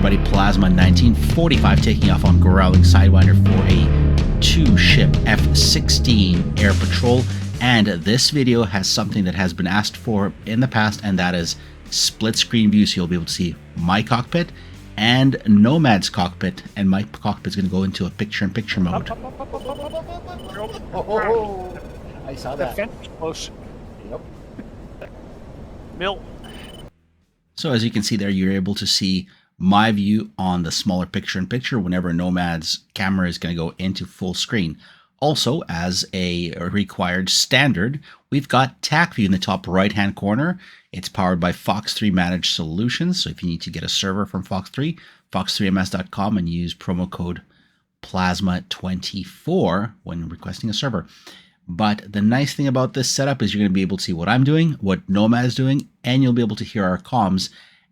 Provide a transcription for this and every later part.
everybody, Plasma 1945 taking off on Growling Sidewinder for a 2-ship F-16 air patrol. And this video has something that has been asked for in the past, and that is split screen view, so you'll be able to see my cockpit and Nomad's cockpit, and my cockpit is going to go into a picture-in-picture mode. Oh, I saw that. The fence is close. Yep. Mill. So as you can see there, you're able to see my view on the smaller picture-in-picture whenever Nomad's camera is going to go into full screen. Also, as a required standard, we've got TAC view in the top right-hand corner. It's powered by Fox3 Managed Solutions. So if you need to get a server from Fox3, fox3ms.com, and use promo code PLASMA24 when requesting a server. But the nice thing about this setup is you're going to be able to see what I'm doing, what Nomad is doing, and you'll be able to hear our comms.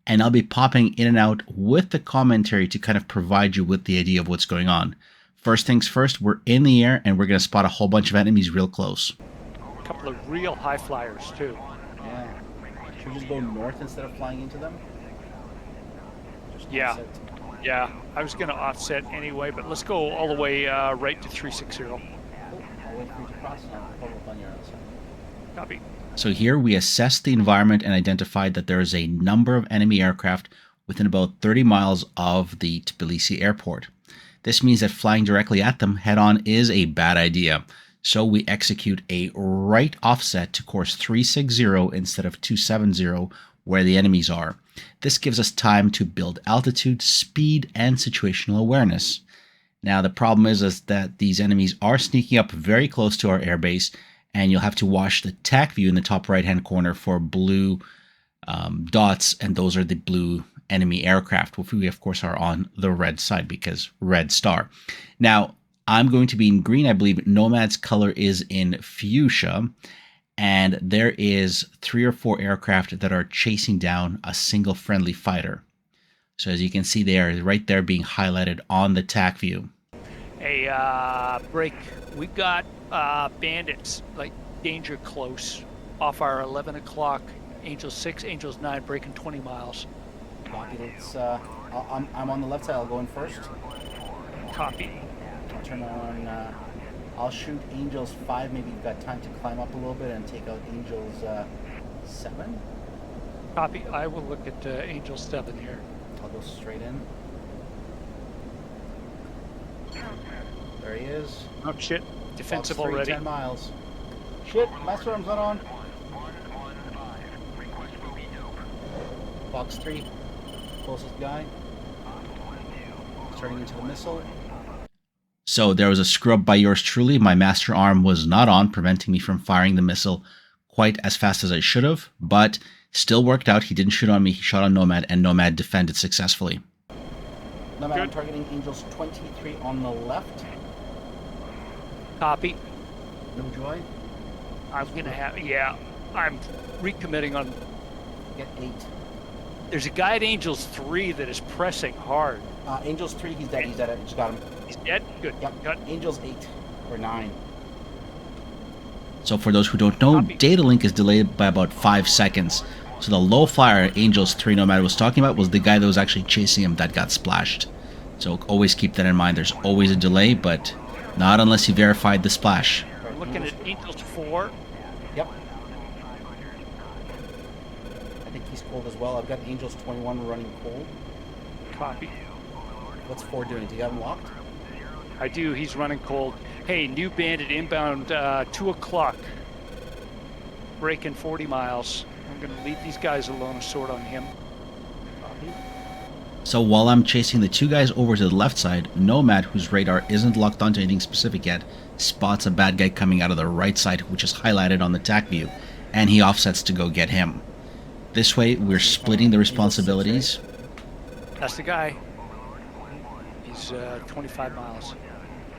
And I'll be popping in and out with the commentary to kind of provide you with the idea of what's going on. First things first, we're in the air and we're going to spot a whole bunch of enemies real close. A couple of real high flyers too. Yeah. Should we just go north instead of flying into them? Yeah. Offset. Yeah, I was going to offset anyway, but let's go all the way right to 360. Cool. I'll wait for you to cross and I'll follow up on your outside. Copy. So here we assessed the environment and identified that there is a number of enemy aircraft within about 30 miles of the Tbilisi airport. This means that flying directly at them head-on is a bad idea. So we execute a right offset to course 360 instead of 270 where the enemies are. This gives us time to build altitude, speed, and situational awareness. Now the problem is that these enemies are sneaking up very close to our airbase, and you'll have to watch the TAC view in the top right-hand corner for blue dots, and those are the blue enemy aircraft. We, of course, are on the red side because red star. Now, I'm going to be in green. I believe Nomad's color is in fuchsia, and there is 3 or 4 aircraft that are chasing down a single friendly fighter. So as you can see, they are right there being highlighted on the TAC view. Hey, break. We got bandits, like danger close, off our 11 o'clock. Angels 6, Angels 9, breaking 20 miles. Copy. It's, I'm on the left side. I'll go in first. Copy. I'll turn on. I'll shoot Angels 5. Maybe you've got time to climb up a little bit and take out Angels 7. Copy. I will look at Angel 7 here. I'll go straight in. There he is. Oh shit. Defensive Fox 3, already. 10 miles. Shit, master arm's not on. Fox 3, closest guy. Turning into the missile. So there was a screw-up by yours truly. My master arm was not on, preventing me from firing the missile quite as fast as I should have, but still worked out. He didn't shoot on me, he shot on Nomad, and Nomad defended successfully. Nomad, I'm targeting Angels 23 on the left. Copy. No joy. I'm gonna have, yeah, I'm recommitting on. Get 8. There's a guy at Angels 3 that is pressing hard. Angels 3, he's dead. He's dead. I just got him. He's dead? Good. Yep. Good. Angels 8 or 9. So for those who don't know, Copy. data link is delayed by about 5 seconds. So the low flyer Angels 3 Nomad was talking about was the guy that was actually chasing him that got splashed. So always keep that in mind. There's always a delay, but not unless you verified the splash. We're looking at Angels 4. Yep. I think he's cold as well. I've got Angels 21 running cold. Copy. What's 4 doing? Do you have him locked? I do. He's running cold. Hey, new bandit inbound 2 o'clock. Breaking 40 miles. I'm going to leave these guys alone, a sword on him. Copy. So while I'm chasing the 2 guys over to the left side, Nomad, whose radar isn't locked onto anything specific yet, spots a bad guy coming out of the right side, which is highlighted on the TAC view, and he offsets to go get him. This way, we're splitting the responsibilities. That's the guy. He's 25 miles.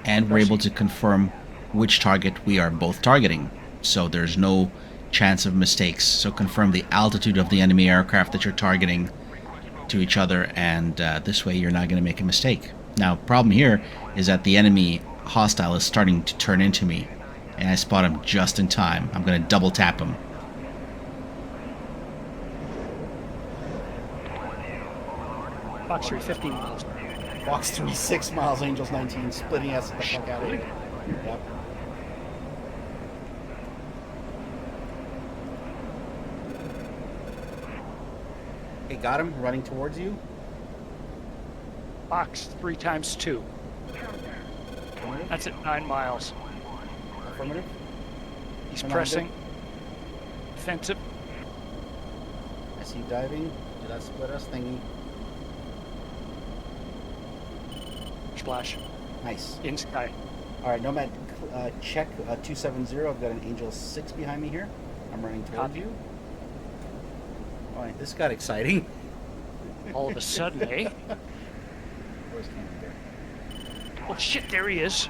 And we're able to confirm which target we are both targeting. So there's no chance of mistakes. So confirm the altitude of the enemy aircraft that you're targeting to each other, and this way you're not going to make a mistake. Now, problem here is that the enemy hostile is starting to turn into me, and I spot him just in time. I'm going to double tap him. Fox 3, 15 miles. Fox 3, 6 miles, Angels 19, splitting us the fuck out of Really? here. Yep. Hey, got him, running towards you. Fox 3 times 2. Affirmative. That's at 9 miles. Affirmative. He's Come on, pressing. Offensive. I see you diving. Do that split us thingy. Splash. Nice. In sky. All right, Nomad, check 270. I've got an Angel 6 behind me here. I'm running towards Copy. you. All right, this got exciting. All of a sudden, eh? Where's Candy Bear? Oh shit, there he is.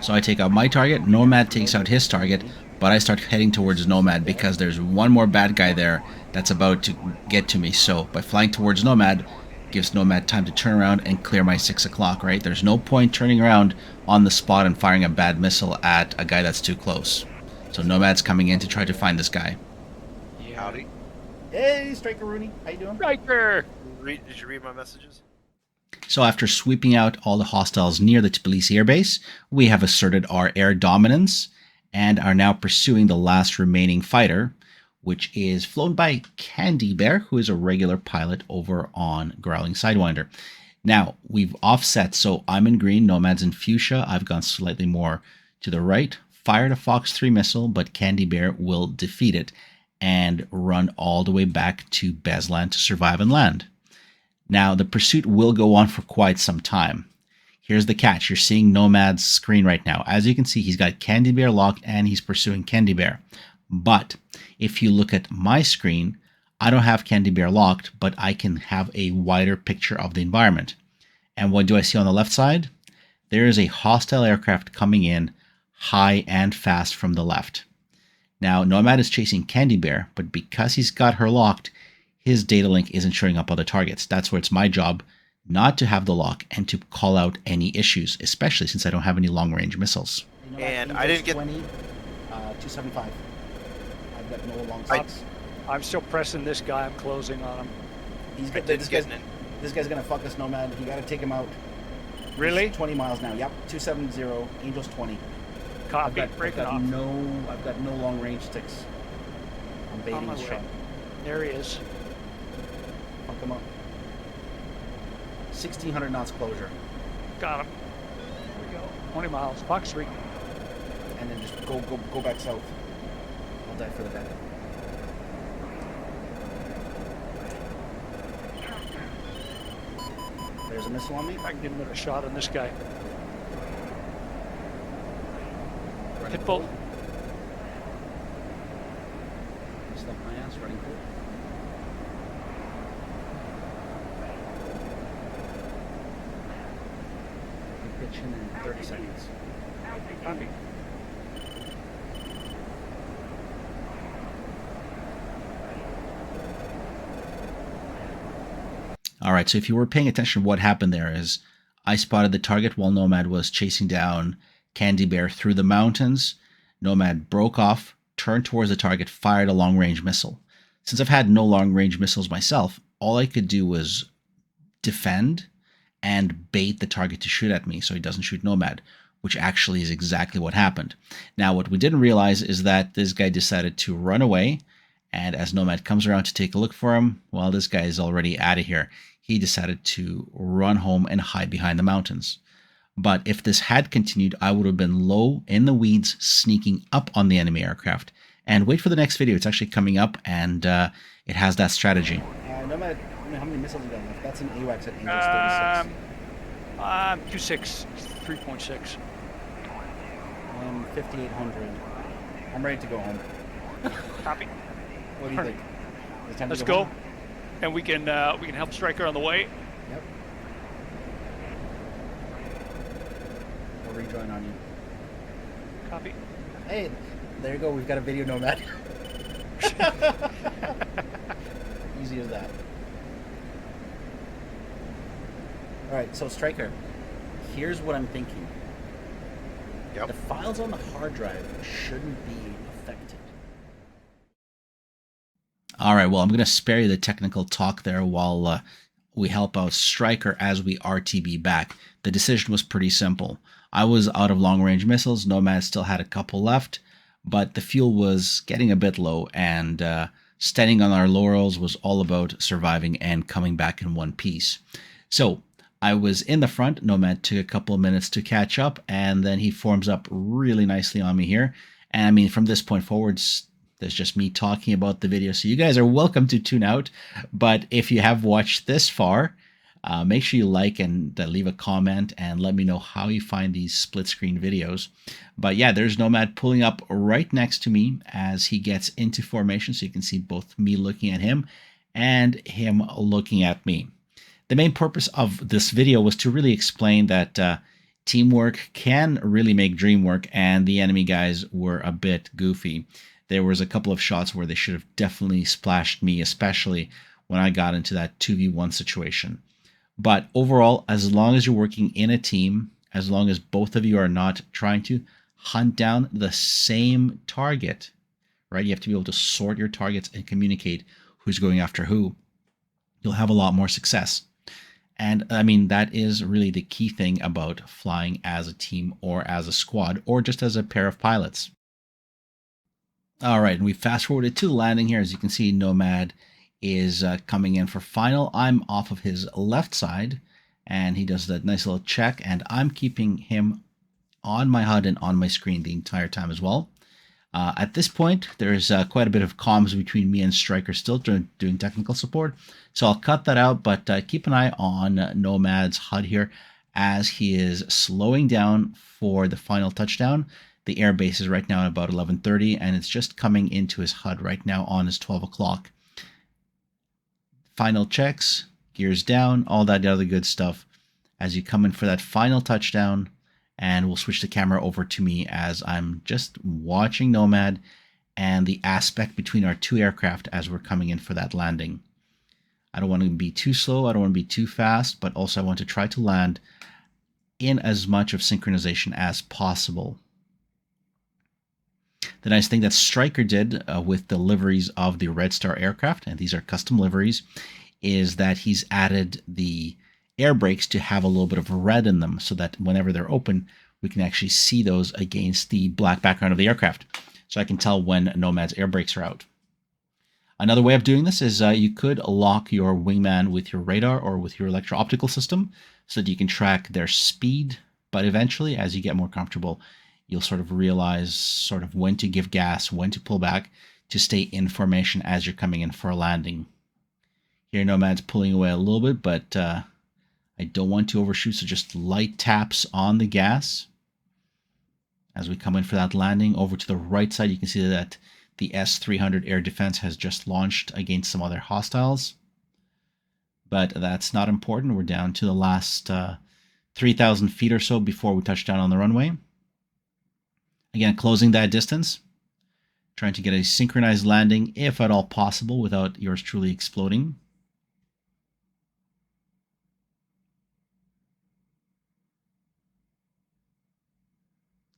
So I take out my target, Nomad takes out his target, but I start heading towards Nomad because there's one more bad guy there that's about to get to me. So by flying towards Nomad, gives Nomad time to turn around and clear my 6 o'clock, right? There's no point turning around on the spot and firing a bad missile at a guy that's too close. So Nomad's coming in to try to find this guy. Yeah. Howdy. Hey, Striker Rooney, how you doing? Striker! Did you read my messages? So after sweeping out all the hostiles near the Tbilisi airbase, we have asserted our air dominance and are now pursuing the last remaining fighter, which is flown by Candy Bear, who is a regular pilot over on Growling Sidewinder. Now, we've offset, so I'm in green, Nomad's in fuchsia. I've gone slightly more to the right, fired a Fox 3 missile, but Candy Bear will defeat it and run all the way back to Beslan to survive and land. Now, the pursuit will go on for quite some time. Here's the catch. You're seeing Nomad's screen right now. As you can see, he's got Candy Bear locked and he's pursuing Candy Bear. But if you look at my screen, I don't have Candy Bear locked, but I can have a wider picture of the environment. And what do I see on the left side? There is a hostile aircraft coming in high and fast from the left. Now, Nomad is chasing Candy Bear, but because he's got her locked, his data link isn't showing up other targets. That's where it's my job not to have the lock and to call out any issues, especially since I don't have any long-range missiles. Nomad, And I Angels didn't get- 20, 275. I've got no long sights. I'm still pressing this guy. I'm closing on him. He's I got, didn't get an this guy's gonna fuck us, Nomad. You gotta take him out. Really? He's 20 miles now. Yep, 270. Angels 20. Copy. I've Breaking got off. I've got no long range sticks. I'm On baiting my his way. shot. There he is. Fuck him up. 1,600 knots closure, Got him. There we go. 20 miles. Fox 3. and then just go back south. I'll die for the bad. There's a missile on me. I can get another shot on this guy. Running Pitbull. cold. Stuff my ass. Running cold. Pitch in 30 seconds. Copy. All right, so if you were paying attention, what happened there is I spotted the target while Nomad was chasing down Candy Bear through the mountains. Nomad broke off, turned towards the target, fired a long-range missile. Since I've had no long-range missiles myself, all I could do was defend and bait the target to shoot at me so he doesn't shoot Nomad, which actually is exactly what happened. Now, what we didn't realize is that this guy decided to run away, and as Nomad comes around to take a look for him, well, this guy is already out of here. He decided to run home and hide behind the mountains. But if this had continued, I would have been low in the weeds, sneaking up on the enemy aircraft. And wait for the next video. It's actually coming up, and it has that strategy. Nomad, how many missiles you got left? That's an AWACS at Angels 36. 26, 3.6. I'm 5,800. I'm ready to go home. Copy. What do you think? Is it time to Let's go. home? And we can help Striker on the way. Yep. I'll rejoin on you. Copy. Hey, there you go. We've got a video Nomad. Easy as that. All right, so Striker, here's what I'm thinking. Yep. The files on the hard drive shouldn't be affected. All right, well, I'm going to spare you the technical talk there while we help out Striker as we RTB back. The decision was pretty simple. I was out of long-range missiles. Nomad still had a couple left, but the fuel was getting a bit low, and standing on our laurels was all about surviving and coming back in one piece. So I was in the front. Nomad took a couple of minutes to catch up, and then he forms up really nicely on me here. And I mean, from this point forwards, there's just me talking about the video. So you guys are welcome to tune out. But if you have watched this far, make sure you like and leave a comment and let me know how you find these split screen videos. But yeah, there's Nomad pulling up right next to me as he gets into formation. So you can see both me looking at him and him looking at me. The main purpose of this video was to really explain that teamwork can really make dream work, and the enemy guys were a bit goofy. There was a couple of shots where they should have definitely splashed me, especially when I got into that 2v1 situation. But overall, as long as you're working in a team, as long as both of you are not trying to hunt down the same target, right? You have to be able to sort your targets and communicate who's going after who. You'll have a lot more success. And I mean, that is really the key thing about flying as a team or as a squad or just as a pair of pilots. All right, and we fast forwarded to the landing here. As you can see, Nomad is coming in for final. I'm off of his left side, and he does that nice little check, and I'm keeping him on my HUD and on my screen the entire time as well. At this point, there's quite a bit of comms between me and Striker still doing technical support, so I'll cut that out, but keep an eye on Nomad's HUD here as he is slowing down for the final touchdown. The airbase is right now at about 11:30, and it's just coming into his HUD right now on his 12 o'clock. Final checks, gears down, all that other good stuff as you come in for that final touchdown. And we'll switch the camera over to me as I'm just watching Nomad and the aspect between our two aircraft as we're coming in for that landing. I don't want to be too slow, I don't want to be too fast, but also I want to try to land in as much of synchronization as possible. The nice thing that Striker did with the liveries of the Red Star aircraft, and these are custom liveries, is that he's added the air brakes to have a little bit of red in them so that whenever they're open, we can actually see those against the black background of the aircraft. So I can tell when Nomad's air brakes are out. Another way of doing this is you could lock your wingman with your radar or with your electro-optical system so that you can track their speed, but eventually, as you get more comfortable, you'll sort of realize sort of when to give gas, when to pull back to stay in formation as you're coming in for a landing. Here Nomad's pulling away a little bit, but I don't want to overshoot, so just light taps on the gas as we come in for that landing. Over to the right side, you can see that the S-300 air defense has just launched against some other hostiles. But that's not important. We're down to the last 3,000 feet or so before we touch down on the runway. Again, closing that distance, trying to get a synchronized landing, if at all possible, without yours truly exploding.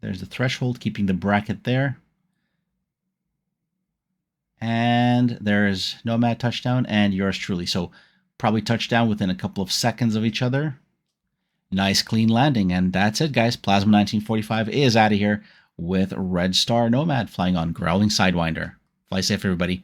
There's the threshold, keeping the bracket there. And there's Nomad touchdown and yours truly. So probably touchdown within a couple of seconds of each other. Nice clean landing. And that's it, guys. Plasma 1945 is out of here with Red Star Nomad flying on Growling Sidewinder. Fly safe, everybody.